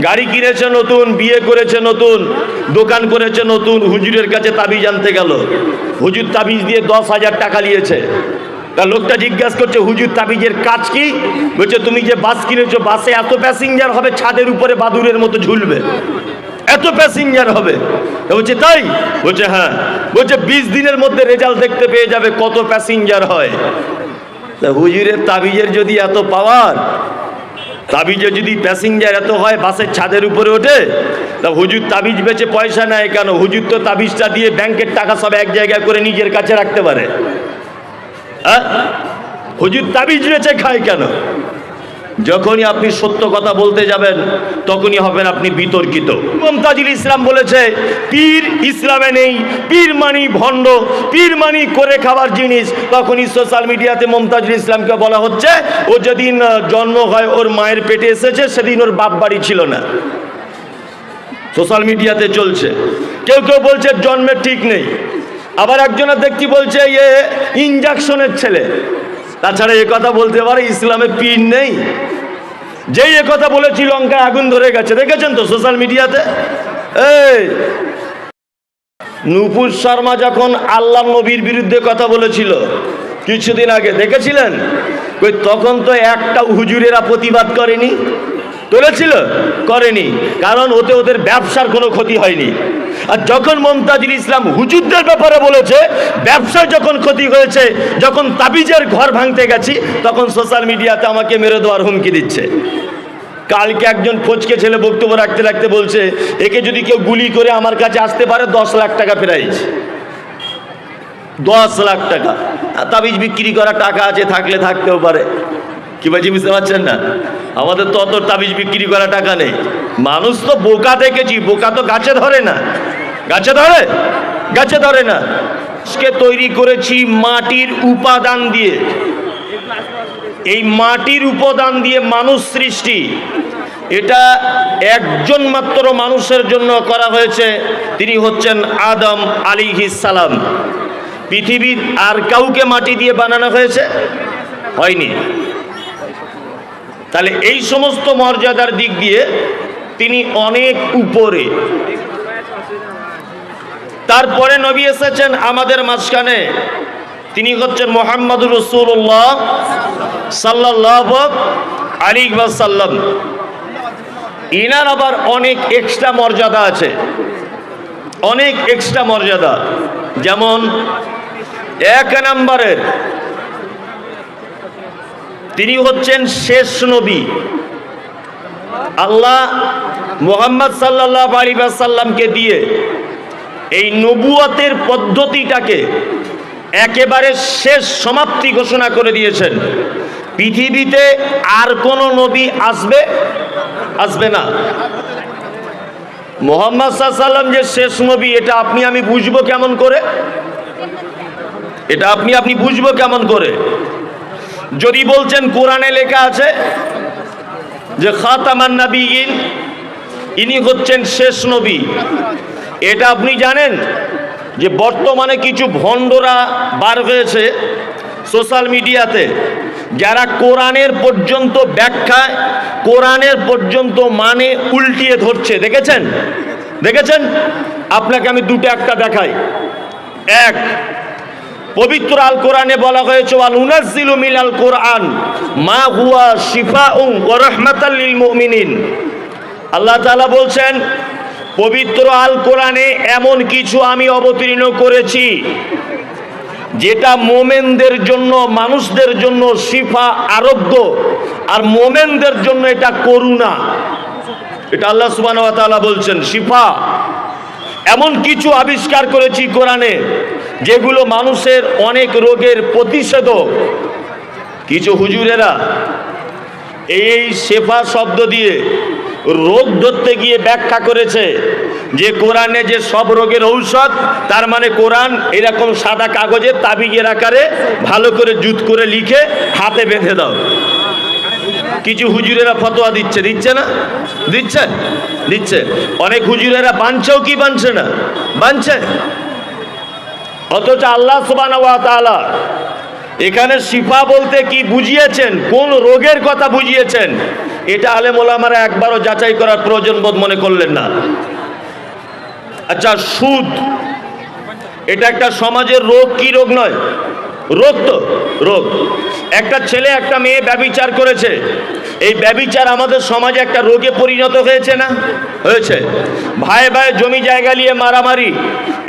গাড়ি কিনেছে নতুন, বিয়ে করেছে নতুন, দোকান করেছে নতুন, হুজুরের কাছে তাবিজ আনতে গেল। হুজুর তাবিজ দিয়ে 10,000 টাকা নিয়েছে। তা লোকটা জিজ্ঞাসা করছে, হুজুর তাবিজের কাজ কি? বলছে, তুমি যে বাস কিনেছো, বাসে এত প্যাসেঞ্জার হবে, ছাদের উপরে বাদুরের মতো ঝুলবে, এত প্যাসেঞ্জার হবে। বলছে তাই? বলছে হ্যাঁ। বলছে 20 দিনের মধ্যে রেজাল্ট দেখতে পেয়ে যাবে কত প্যাসেঞ্জার হয়। তা হুজুরের তাবিজের যদি এত পাওয়ার, তাবিজে যদি প্যাসেঞ্জার এত হয়, বাসের ছাদের উপরে ওঠে, তা হুজুর তাবিজ বেচে পয়সা নেয় কেন? হুজুর তো তাবিজটা দিয়ে ব্যাংকের টাকা সব এক জায়গায় করে নিজের কাছে রাখতে পারে। হুজুর তাবিজ বেচে খায় কেন? যখনই আপনি সত্য কথা বলতে যাবেন তখনই হবেন আপনি বিতর্কিত। মমতাজুল ইসলাম বলেছে পীর ইসলামে নেই, পীর মানি ভণ্ড, পীর মানি করে খাবার জিনিস। তখনই সোশ্যাল মিডিয়াতে মমতাজুল ইসলামকে বলা হচ্ছে ও যেদিন জন্ম হয় ওর মায়ের পেটে এসেছে সেদিন ওর বাপ বাড়ি ছিল না। সোশ্যাল মিডিয়াতে চলছে। কেউ কেউ বলছে জন্মের ঠিক নেই, আবার একজনের দেখছি বলছে এ ইনজেকশনের ছেলে। তাছাড়া এ কথা বলতে পারে ইসলামে পীর নেই? যেই এ কথা বলেছি লঙ্কায় আগুন ধরে গেছে, দেখেছেন তো সোশ্যাল মিডিয়াতে। এই নূপুর শর্মা যখন আল্লাহ নবীর বিরুদ্ধে কথা বলেছিল কিছুদিন আগে, দেখেছিলেন? তখন তো একটা হুজুরেরা প্রতিবাদ করেনি, তুলেছিল? করেনি, কারণ ওতে ওদের ব্যবসার কোনো ক্ষতি হয়নি। আর যখন মমতাজুল ইসলাম হুজুরদের ব্যাপারে বলেছে ব্যবসায় যখন ক্ষতি হয়েছে, যখন তাবিজের ঘর ভাঙতে গেছি, তখন সোশ্যাল মিডিয়াতে আমাকে মেরে দেওয়ার হুমকি দিচ্ছে। কালকে একজন ফচকে ছেলে বক্তব্য রাখতে রাখতে বলছে একে যদি কেউ গুলি করে আমার কাছে আসতে পারে 10 লাখ টাকা প্রাইজ। 10 লাখ টাকা। তাবিজ বিক্রি করা টাকা আছে, থাকলে থাকতেও পারে। কি বলছি বুঝতে পারছেন না? আমাদের তো অত তাবিজ বিক্রি করা টাকা নেই। মানুষ তো বোকা দেখেছি, বোকা তো গাছে ধরে না। গাছে ধরে? গাছে ধরে না। তৈরি করেছি মাটির উপাদান দিয়ে। এই মাটির উপাদান দিয়ে মানুষ সৃষ্টি, এটা একজন মাত্র মানুষের জন্য করা হয়েছে, তিনি হচ্ছেন আদম আলাইহিস সালাম। পৃথিবীর আর কাউকে মাটি দিয়ে বানানো হয়েছে? হয়নি। তাহলে এই সমস্ত মর্যাদার দিক দিয়ে তিনি অনেক উপরে। তারপরে নবী এসেছেন আমাদের মাঝখানে, তিনি হচ্ছেন মুহাম্মদুর রাসূলুল্লাহ সাল্লাল্লাহু আলাইহি ওয়াসাল্লাম। ইনার আবার অনেক এক্সট্রা মর্যাদা আছে, অনেক এক্সট্রা মর্যাদা। যেমন 1 নম্বরের, তিনি হচ্ছেন শেষ নবী। আল্লাহ মুহাম্মদ সাল্লাল্লাহু আলাইহি ওয়াসাল্লামকে দিয়ে এই নবুয়তের পদ্ধতিটাকে একেবারে শেষ সমাপ্তি ঘোষণা করে দিয়েছেন। পৃথিবীতে আর কোন নবী আসবে না। মুহাম্মদ সাল্লাল্লাহু আলাইহি ওয়াসাল্লাম যে শেষ নবী, এটা আপনি আমি বুঝবো কেমন করে? এটা আপনি বুঝবো কেমন করে? যদি বলছেন কোরআনে লেখা আছে যে খাতামান নবিয়্যিন, ইনি হচ্ছেন শেষ নবী, এটা আপনি জানেন যে বর্তমানে কিছু ভণ্ডরা বার হয়েছে সোশ্যাল মিডিয়াতে, যারা কোরআনের পর্যন্ত ব্যাখ্যায়, কোরআনের পর্যন্ত মানে উল্টিয়ে ধরছে। দেখেছেন? আপনাকে আমি দুটো একটা দেখাই। এক, পবিত্র আল কোরআনে বলা হয়েছে ওয়া নুনাজ্জিলু মিনাল কোরআন মা হুয়া শিফাউন ওয়া রাহমাতাল লিল মুমিনিন। আল্লাহ তাআলা বলছেন পবিত্র আল কোরআনে এমন কিছু আমি অবতীর্ণ করেছি যেটা মোমেনদের জন্য, মানুষদের জন্য শিফা, আরোগ্য, আর মোমেনদের জন্য এটা করুণা। এটা আল্লাহ সুবহানাহু ওয়া তাআলা বলছেন শিফা। এমন কিছু আবিষ্কার করেছি কোরআনে যেগুলো মানুষের অনেক রোগের প্রতিষেধক। কিছু হুজুরেরা এই শেফা শব্দ দিয়ে রোগ ধরতে গিয়ে ব্যাখ্যা করেছে যে কোরআনে যে সব রোগের ঔষধ, তার মানে কোরআন এরকম সাদা কাগজে তাবিজের আকারে ভালো করে জুত করে লিখে হাতে বেঁধে দাও। কিছু হুজুরেরা ফতোয়া দিচ্ছে না? দিচ্ছে। অনেক হুজুরেরা বানছেও কি বানছে না? বানছে। অথচ আল্লাহ সুবহানাহু ওয়া তাআলা এখানে শিফা বলতে কি বুঝিয়েছেন, কোন রোগের কথা বুঝিয়েছেন, এটা আলেম ওলামারা একবারও যাচাই করার প্রয়োজন বোধ মনে করলেন না। আচ্ছা, সুদ এটা একটা সমাজের রোগ, কি রোগ নয়? রোগ তো, রোগ। একটা ছেলে একটা মেয়ে ব্যভিচার করেছে, এই ব্যভিচার আমাদের সমাজে একটা রোগে পরিণত হয়েছে না? হয়েছে। ভাই ভাই জমি জায়গা নিয়ে মারামারি,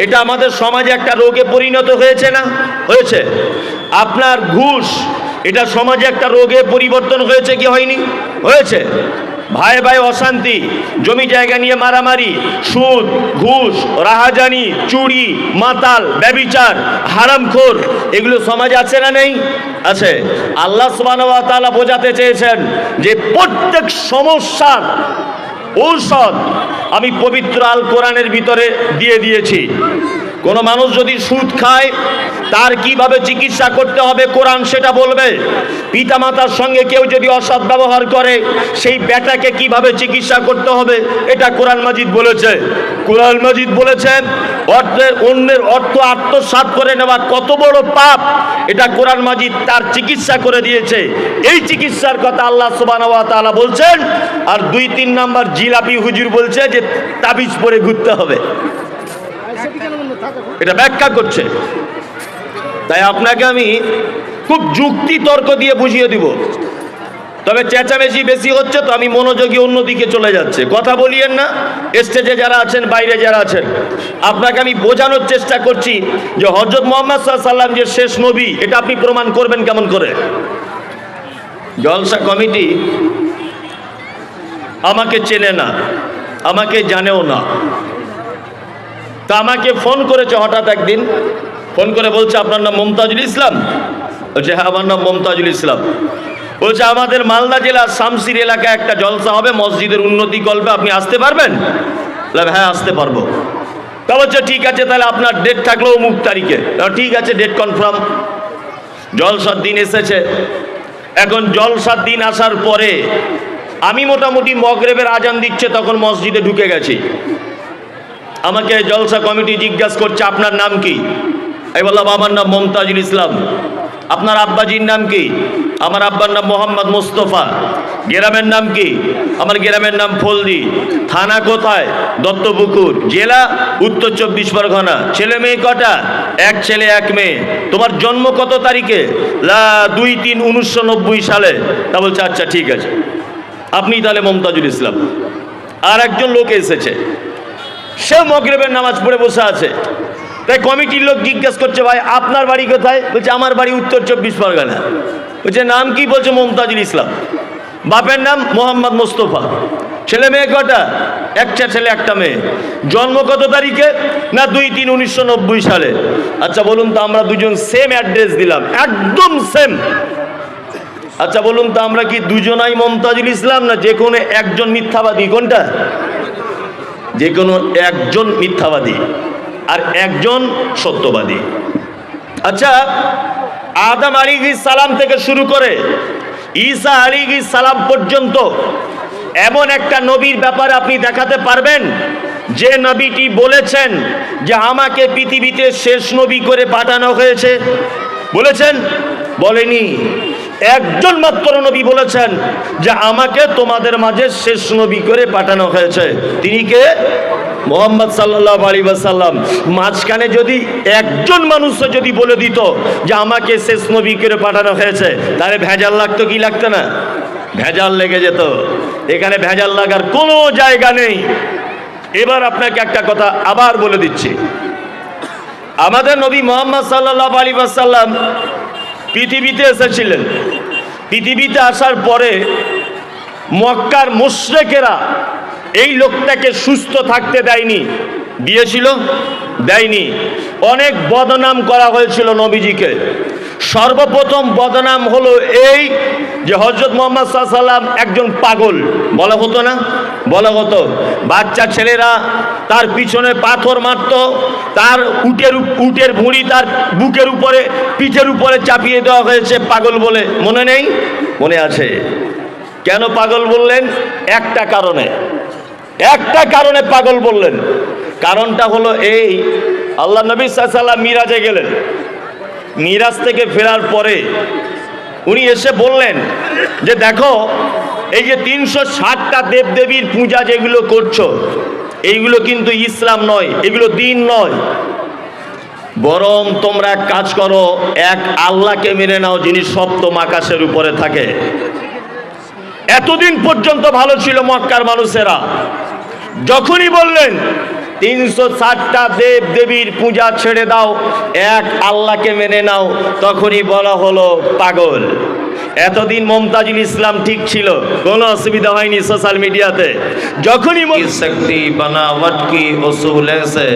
এটা আমাদের সমাজে একটা রোগে পরিণত হয়েছে না? হয়েছে। আপনার ঘুষ, এটা সমাজে একটা রোগে পরিবর্তন হয়েছে কি হয়নি? হয়েছে। ভাই ভাই অশান্তি, জমি জায়গা নিয়ে মারামারি, সুদ, ঘুষ, রাহাজানি, চুরি, মাতাল, ব্যভিচার, হারামখোর, এগুলো সমাজে আছে না নেই? আছে। আল্লাহ সুবহানাহু ওয়া তাআলা বোঝাতে চেয়েছেন যে প্রত্যেক সমস্যার ঔষধ আমি পবিত্র আল কোরআনের ভিতরে দিয়ে দিয়েছি। কোনো মানুষ যদি সুদ খায় তার কিভাবে চিকিৎসা করতে হবে কোরআন সেটা বলবে। পিতামাতার সঙ্গে কেউ যদি অসৎ ব্যবহার করে সেই বেটাকে কিভাবে চিকিৎসা করতে হবে এটা কোরআন মাজিদ বলেছে। কোরআন মাজিদ বলেছে অন্যের অর্থ আত্মসাৎ করে নেওয়া কত বড় পাপ, এটা কোরআন মাজিদ তার চিকিৎসা করে দিয়েছে। এই চিকিৎসার কথা আল্লাহ সুবহানাহু ওয়া তাআলা বলছেন। আর 2-3 নাম্বার জিলাপি হুজুর বলছে যে তাবিজ পরে ঘুরতে হবে, এটা ব্যাখ্যা করছে। তাই আপনাকে আমি খুব যুক্তি তর্ক দিয়ে বুঝিয়ে দিব, তবে চেঁচামেচি বেশি হচ্ছে তো আমি মনোযোগী অন্যদিকে চলে যাচ্ছে। কথা বলিয়েন না, স্টেজে যারা আছেন, বাইরে যারা আছেন, আপনাকে আমি বোঝানোর চেষ্টা করছি যে হযরত মুহাম্মদ সাল্লাল্লাহু আলাইহি ওয়াসাল্লাম যে শেষ নবী, এটা আপনি প্রমাণ করবেন কেমন করে? জলসা কমিটি আমাকে চেনে না, আমাকে জানেও না, তা আমাকে ফোন করেছে হঠাৎ একদিন, ফোন করে বলছে আপনার নাম মমতাজুল ইসলাম? বলছে হ্যাঁ আমার নাম মমতাজুল ইসলাম। বলছে আমাদের মালদা জেলার শামসির এলাকায় একটা জলসা হবে মসজিদের উন্নতি কল্পে, আপনি আসতে পারবেন? হ্যাঁ আসতে পারবো। তা বলছে ঠিক আছে, তাহলে আপনার ডেট থাকলো অমুক তারিখে। ঠিক আছে, ডেট কনফার্ম। জলসার দিন এসেছে। এখন জলসার দিন আসার পরে আমি মোটামুটি মগরিবের আজান দিচ্ছে তখন মসজিদে ঢুকে গেছি। আমাকে জলসা কমিটি জিজ্ঞাসা করছে আপনার নাম কি? আমি বললাম আমার নাম মমতাজুল ইসলাম। আপনার আব্বাজির নাম কি? আমার আব্বার নাম মোহাম্মদ মুস্তফা। গ্রামের নাম কি? আমার গ্রামের নাম ফলদি। থানা কোথায়? দত্তপুকুর। জেলা উত্তর 24 পরগনা। ছেলে মেয়ে কটা? এক ছেলে এক মেয়ে। তোমার জন্ম কত তারিখে? 2-3-1990 সালে। তা বলছে আচ্ছা ঠিক আছে, আপনি তাহলে মমতাজুল ইসলাম। আর একজন লোক এসেছে, সে মগরিবের নামাজ পড়ে বসে আছে। তাই কমিটির লোক জিজ্ঞাসা করছে ভাই আপনার বাড়ি কোথায়? বলছে আমার বাড়ি উত্তর 24 পরগনা। বলছে নাম কি? বলছে মমতাজুল ইসলাম। বাপের নাম মোহাম্মদ মুস্তফা। ছেলে মেয়ে কটা? একটা ছেলে একটা মেয়ে। জন্ম কত তারিখে? না 2-3-1990 সালে। আচ্ছা বলুন তো, আমরা দুজন সেম অ্যাড্রেস দিলাম, একদম সেম। আচ্ছা বলুন তো, আমরা কি দুজনাই মমতাজুল ইসলাম না যে কোনো একজন মিথ্যাবাদী? কোনটা? যে কোনো একজন মিথ্যাবাদী আর একজন সত্যবাদী। আচ্ছা, আদম আলাইহিস সালাম থেকে শুরু করে ঈসা আলাইহিস সালাম পর্যন্ত এমন একটা নবীর ব্যাপারে আপনি দেখাতে পারবেন যে নবীটি বলেছেন যে আমাকে পৃথিবীতে শেষ নবী করে পাঠানো হয়েছে? বলেছেন? বলেনি। একজন মাত্র নবী বলেছেন যে আমাকে তোমাদের মাঝে শেষ নবী করে পাঠানো হয়েছে। তিনি কে? মুহাম্মদ সাল্লাল্লাহু আলাইহি ওয়াসাল্লাম। মাঝখানে যদি একজন মানুষও যদি বলে দিত যে আমাকে শেষ নবী করে পাঠানো হয়েছে, তাহলে ভেজাল লাগতো কি লাগতো না? ভেজাল লেগে যেত। এখানে ভেজাল লাগার কোনো জায়গা নেই। এবার আপনাকে একটা কথা আবার বলে দিচ্ছি, আমাদের নবী মুহাম্মদ সাল্লাল্লাহু আলাইহি ওয়াসাল্লাম পৃথিবীতে এসেছিলেন। পৃথিবীতে আসার পরে মক্কার মুশরিকেরা এই লোকটাকে সুস্থ থাকতে দেয়নি। দিয়েছিল? দেয়নি। অনেক বদনাম করা হয়েছিল নবীজিকে। সর্বপ্রথম বদনাম হলো এই যে হযরত মুহাম্মদ সাল্লাল্লাহু আলাইহি ওয়াসাল্লাম একজন পাগল। বলা হতো না? বলা হতো। বাচ্চা ছেলেরা তার পিছনে পাথর মারত, তার উটের ভুঁড়ি তার বুকের উপরে পিঠের উপরে চাপিয়ে দেওয়া হয়েছে পাগল বলে। মনে নেই? মনে আছে। কেন পাগল বললেন? একটা কারণে, একটা কারণে পাগল বললেন। কারণটা হলো এই, আল্লাহ নবী সাল্লাল্লাহু আলাইহি ওয়াসাল্লাম মিরাজে গেলেন। মিরাজ থেকে ফেরার পরে উনি এসে বললেন যে দেখো, এই যে 360টা দেবদেবীর পূজা যেগুলো করছো, এইগুলো কিন্তু ইসলাম নয়, এগুলো দিন নয়। বরং তোমরা এক কাজ করো, এক আল্লাহকে মেনে নাও যিনি সপ্তম আকাশের উপরে থাকে। এতদিন পর্যন্ত ভালো ছিল মক্কার মানুষেরা, যখনই বললেন 360টা দেব দেবীর পূজা ছেড়ে দাও, এক আল্লাহকে মেনে নাও, তখনই বলা হলো পাগল। এতদিন মুমতাজুল ইসলাম ঠিক ছিল, কোনো অসুবিধা হয়নি সোশ্যাল মিডিয়াতে। যখনই শক্তি বানাवट की उसूल से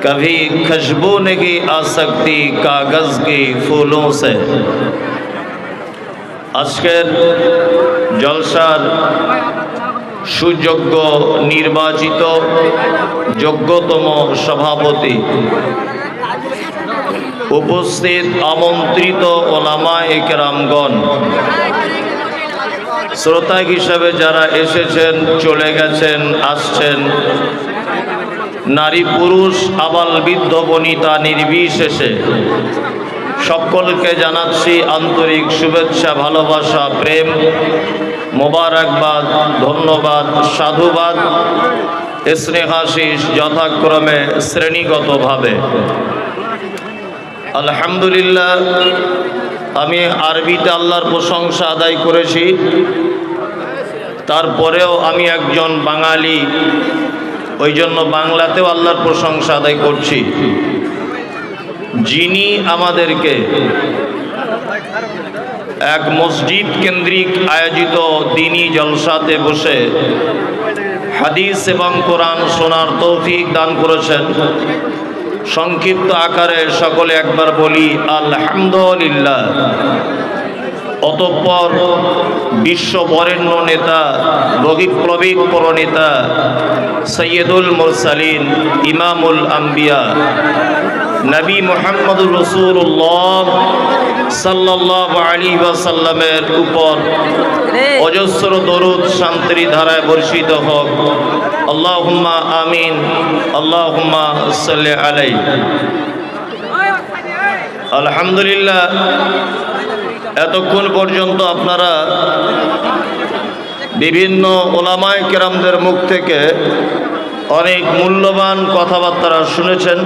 कभी खुशबू नहीं आ सकती कागज के फूलों से। আজকের জলসার সুযোগ্য নির্বাচিত যোগ্যতম সভাপতি, উপস্থিত আমন্ত্রিত ওলামায়ে কেরামগণ, শ্রোতা হিসাবে যারা এসেছেন, চলে গেছেন, আসছেন, নারী পুরুষ আবাল বৃদ্ধ বনিতা নির্বিশেষে সকলকে জানাচ্ছি আন্তরিক শুভেচ্ছা, ভালোবাসা, প্রেম, মোবারকবাদ, ধন্যবাদ, সাধুবাদ, স্নেহাশিস যথাক্রমে শ্রেণীগতভাবে। আলহামদুলিল্লাহ, আমি আরবিতে আল্লাহর প্রশংসা আদায় করেছি, তারপরেও আমি একজন বাঙালি, ওই জন্য বাংলাতেও আল্লাহর প্রশংসা আদায় করছি। যিনি আমাদেরকে এক মসজিদ কেন্দ্রিক আয়োজিত দ্বীনি জলসাতে বসে হাদিস এবং কোরআন শোনার তৌফিক দান করেছেন, সংক্ষিপ্ত আকারে সকলে একবার বলি আলহামদুলিল্লাহ। অতঃপর বিশ্ব বরেণ্য নেতা, বৈপ্লবিক প্রণেতা, সৈয়দুল মুরসালিন, ইমামুল আম্বিয়া, নবী মুহাম্মদুর রাসূলুল্লাহ সাল্লাল্লাহু আলাইহি ওয়াসাল্লামের উপর অজস্র দরুদ শান্তির ধারায় বর্ষিত হোক। আল্লাহুম্মা আমিন, আল্লাহুম্মা সাল্লি আলাইহি। আলহামদুলিল্লাহ, এতক্ষণ পর্যন্ত আপনারা বিভিন্ন ওলামায়ে কেরামদের মুখ থেকে অনেক মূল্যবান কথাবার্তা শুনেছেন।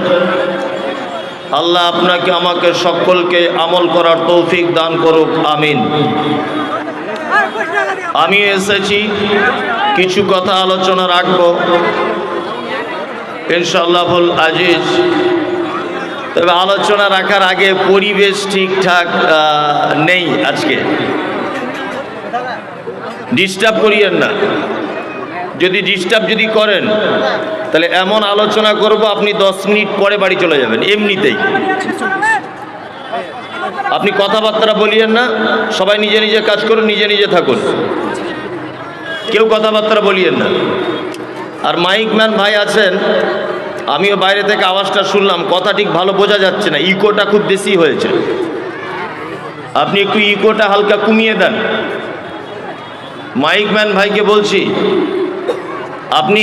আল্লাহ আপনাকে আমাকে সকলকে আমল করার তৌফিক দান করুক, আমিন। আমি এসেছি কিছু কথা আলোচনা রাখব ইনশাআল্লাহুল আজিজ। তবে আলোচনা রাখার আগে পরিবেশ ঠিকঠাক নেই, আজকে ডিস্টার্ব করিয়েন না। যদি ডিস্টার্ব করেন তাহলে এমন আলোচনা করব আপনি 10 মিনিট পরে বাড়ি চলে যাবেন এমনিতেই। আপনি কথাবার্তা বলিয়েন না, সবাই নিজে নিজে কাজ করুন, নিজে নিজে থাকুন, কেউ কথাবার্তা বলিয়েন না। আর মাইক ম্যান ভাই আছেন, আমিও বাইরে থেকে আওয়াজটা শুনলাম, কথা ঠিক ভালো বোঝা যাচ্ছে না, ইকোটা খুব বেশি হয়েছে। আপনি একটু ইকোটা হালকা কমিয়ে দেন। মাইক ম্যান ভাইকে বলছি, আপনি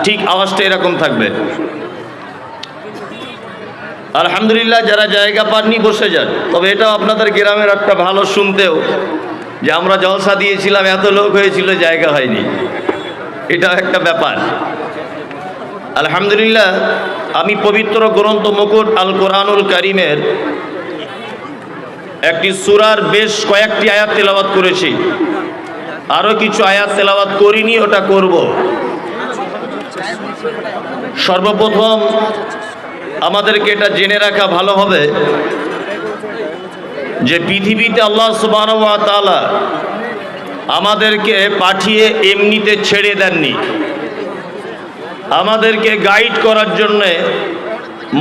ঠিক আওয়াজটা এরকম থাকবে। আলহামদুলিল্লাহ, যারা জায়গা পাননি বসে যান। তবে এটাও আপনাদের গ্রামের একটা ভালো শুনতেও, যে আমরা জলসা দিয়েছিলাম, এত লোক হয়েছিল, জায়গা হয়নি, এটাও একটা ব্যাপার। আলহামদুলিল্লাহ, আমি পবিত্র গ্রন্থ মুকুট আল কোরআনুল কারীমের একটি সূরার বেশ কয়েকটি আয়াত তেলাওয়াত করেছি, আরও কিছু আয়াত তেলাওয়াত করিনি, ওটা করব। সর্বপ্রথম আমাদেরকে এটা জেনে রাখা ভালো হবে যে পৃথিবীতে আল্লাহ সুবহানাহু ওয়া তাআলা আমাদেরকে পাঠিয়ে এমনিতে ছেড়ে দেননি। আমাদেরকে গাইড করার জন্যে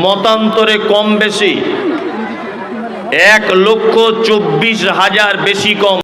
মতান্তরে কম বেশি 1,24,000 বেশি কম